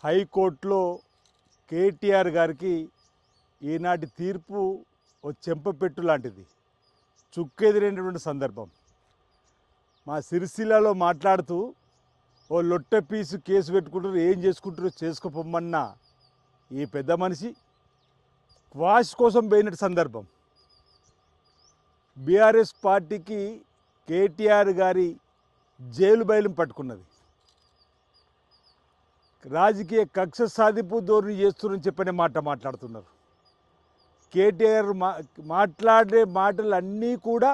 హైకోర్టులో కేటీఆర్ గారికి ఈనాటి తీర్పు ఓ చెంపపెట్టు లాంటిది, చుక్కెదిరినటువంటి సందర్భం. మా సిరిసిల్లలో మాట్లాడుతూ ఓ లొట్టె పీసు కేసు పెట్టుకుంటారు, ఏం చేసుకుంటారో చేసుకోపోమన్న ఈ పెద్ద మనిషి క్వాష్ కోసం పోయినట్టు సందర్భం. బీఆర్ఎస్ పార్టీకి కేటీఆర్ గారి జైలు బయలు పట్టుకున్నది. రాజకీయ కక్ష సాధింపు ధోరణి చేస్తున్నారని చెప్పనే మాట్లాడుతున్నారు. కేటీఆర్ మాట్లాడే మాటలు అన్నీ కూడా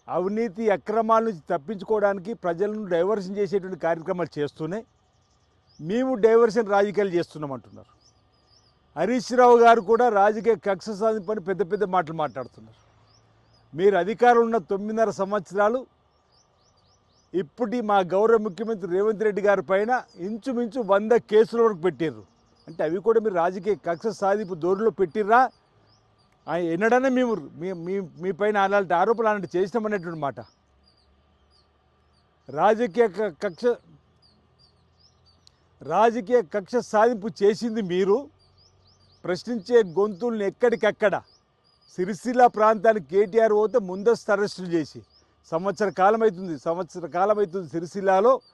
అవినీతి అక్రమాల నుంచి తప్పించుకోవడానికి, ప్రజలను డైవర్షన్ చేసేటువంటి కార్యక్రమాలు చేస్తూనే మేము డైవర్షన్ రాజకీయాలు చేస్తున్నామంటున్నారు. హరీష్ రావు గారు కూడా రాజకీయ కక్ష సాధింపు అని పెద్ద పెద్ద మాటలు మాట్లాడుతున్నారు. మీరు అధికారం ఉన్న 9.5 సంవత్సరాలు ఇప్పటి మా గౌరవ ముఖ్యమంత్రి రేవంత్ రెడ్డి గారి పైన ఇంచుమించు 100 కేసుల వరకు పెట్టిర్రు. అంటే అవి కూడా మీరు రాజకీయ కక్ష సాధింపు ధోరణిలో పెట్టిర్రా? ఎన్నడనే మేము మీ పైన అలాంటి ఆరోపణలు అలాంటి చేసినామనేటువంటి మాట. రాజకీయ కక్ష సాధింపు చేసింది మీరు. ప్రశ్నించే గొంతుల్ని ఎక్కడికక్కడ సిరిసిల్ల ప్రాంతానికి కేటీఆర్ పోతే ముందస్తు అరెస్టులు చేసి సంవత్సర కాలం అవుతుంది సిరిసిల్లాలో